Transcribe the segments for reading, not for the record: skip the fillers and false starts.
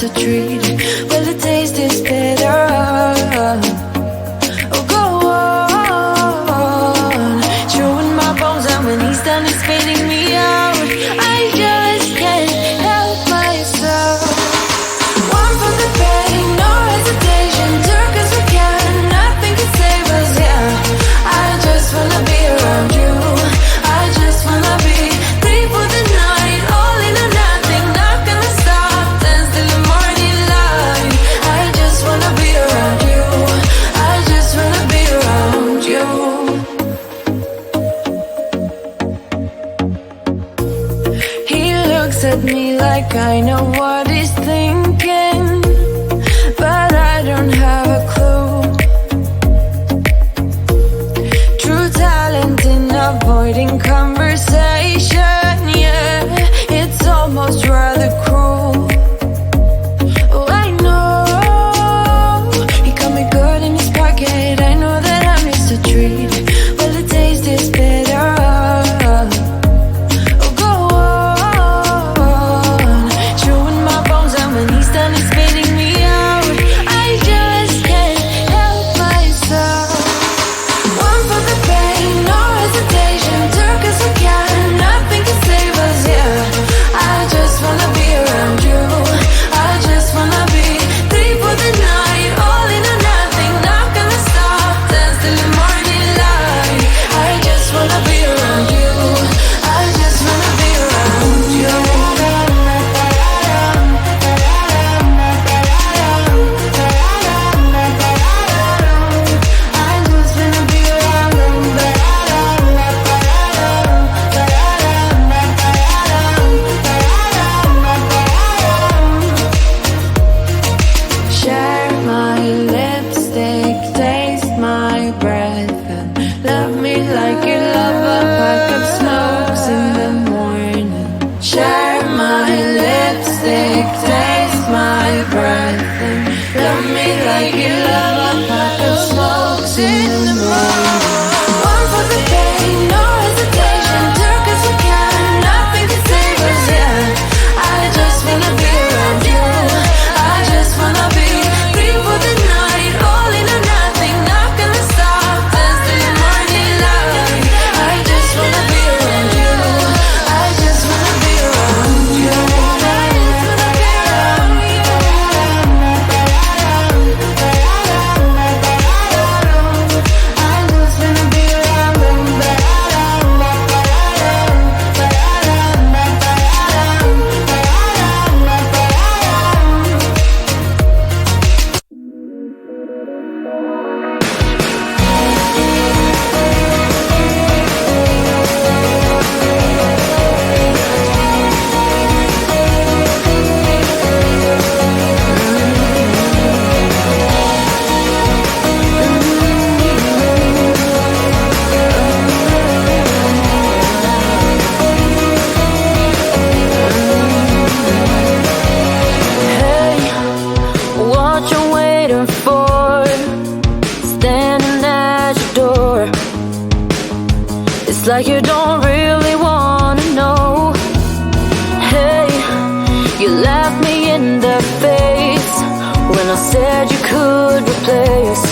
to treat it. Well, the taste is better. Oh, go on, chewing my bones, and when he's done, he's spitting me out. I just can't help myself. One for the pain, no hesitation. Took us we can, nothing can save us. Yeah, I just wanna be around you. I just wanna be free for the night, all in or nothing. Not gonna stop, dance till the morning light. I just wanna be around you. I just wanna be around you. He looks at me like I know what he's thinking, but I don't have a clue. True talent in avoiding conversation, yeah, it's almost rather cruel. Oh, I know he got me good in his pocket. I know that I'm used to treat. Well, the taste is better. Oh, go on, chewing my bones, and when he's done, he's spitting me out. I just can't help myself. One for the pain, no hesitation. Took us we can, nothing can save us. Yeah, I just wanna be around you. I just wanna be free for the night, all in or nothing. Not gonna stop, dance till the morning light. I just wanna be around you. I just wanna be around you. I just wanna be around you. Share my lipstick, taste my breath, and love me like you love a pack of smokes in the morning. Share my lipstick, taste my breath, and love me like you love a pack of smokes in the morning. One for the pain, no hesitation. Took us we can, nothing can save us. Yeah, I just wanna be around you. I just wanna be free for the night, all in or nothing. Not gonna stop, dance till the morning light. I just wanna be around you. I just wanna be around you. I just wanna be around you. I just wanna be around you. Hey, what you waiting for? Standing at your door. It's like you don't really wanna know. Hey, you laughed me in the face when I said you could replace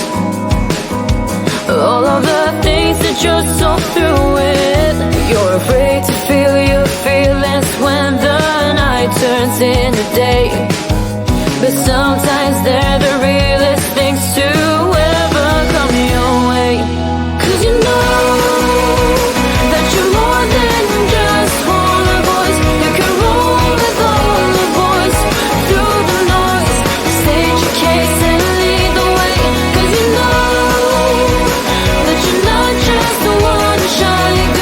all of the things that you're so through with. You're afraid to feel your feelings when the night turns into day, but sometimes they're the realest things to ever come your way. 'Cause you know that you're more than just one voice. You can roll with all the boys through the noise, state your case and lead the way. 'Cause you know that you're not just the one to shine.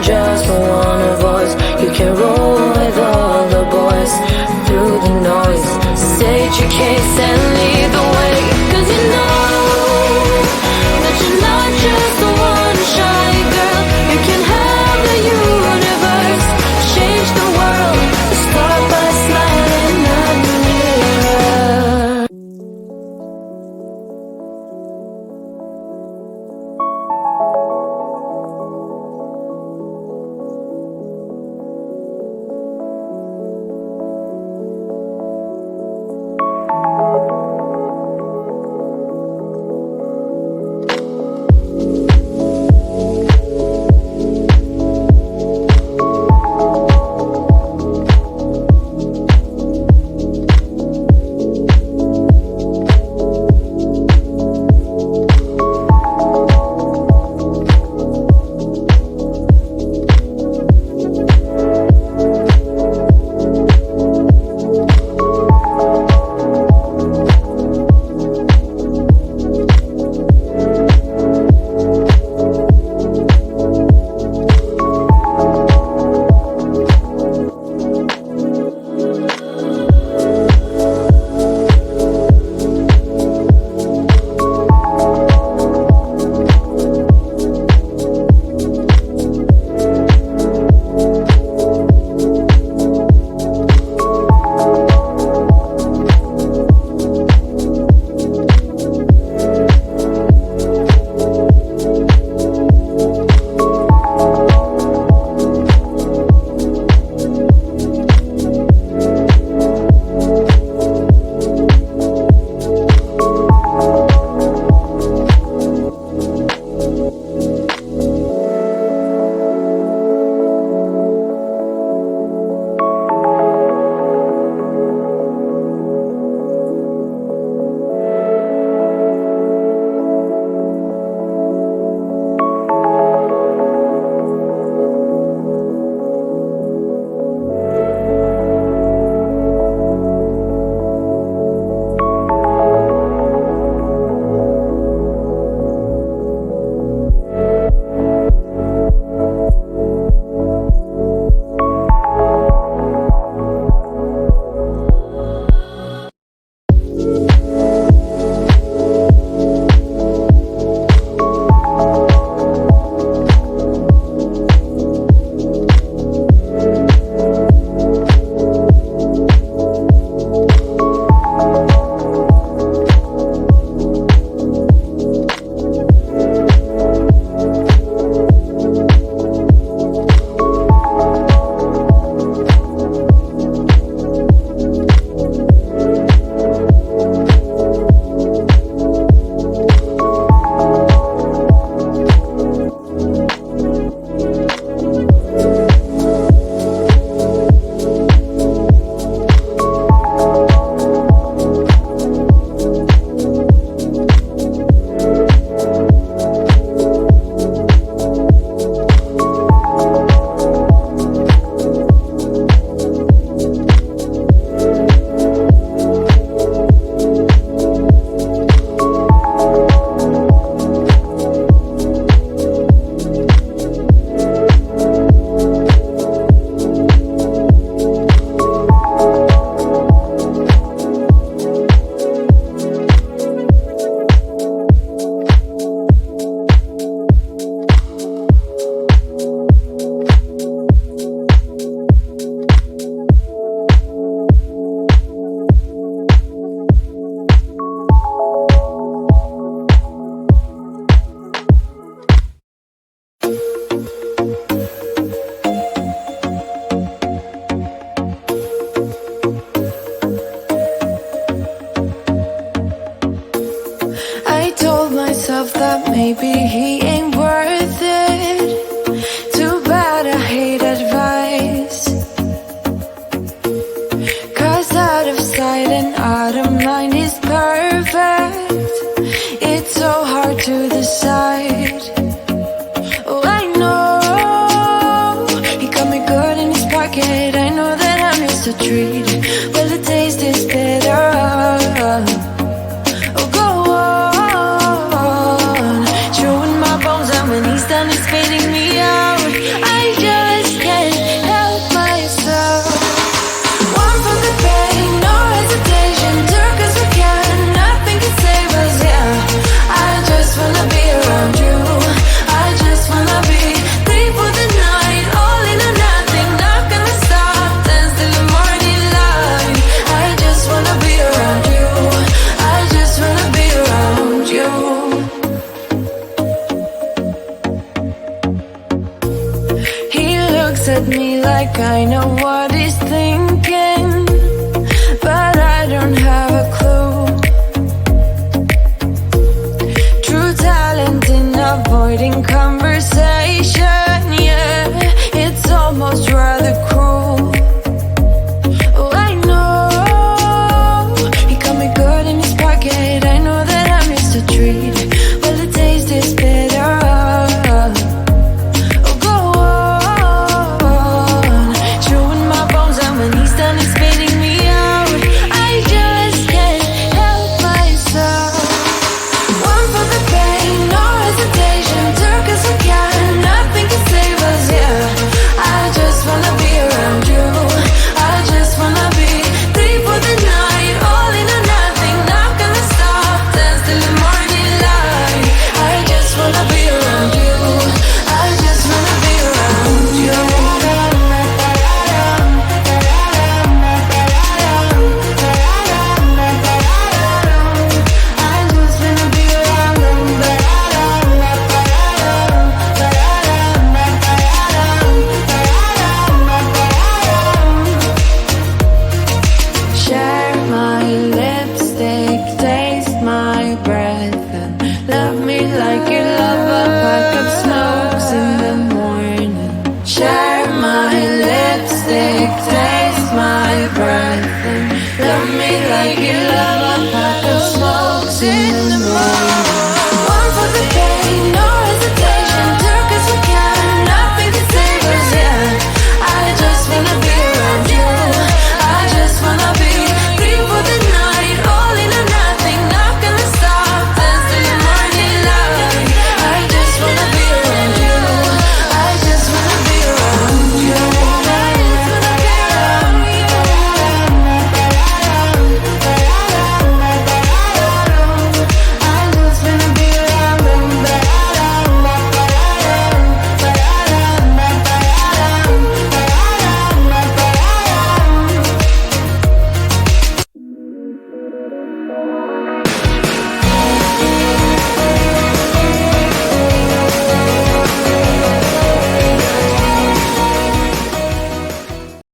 just want a voice. You can roll with all the boys through the noise. State your case and lead the way, 'cause you know that you're not just the one shy girl. You can have the universe, change the world. Start by smiling at the mirror. myself that maybe he ain't worth it. Too bad I hate advice, 'cause out of sight and out of mind is perfect. It's so hard to decide. Oh, I know he got me good in his pocket. I know that I missed a treat. Well, the taste is bitter. Oh, go on, chewing my bones, and when he's done, he's spitting me out. I looks at me like I know what he's thinking, but I don't have a clue. True talent in avoiding conversation.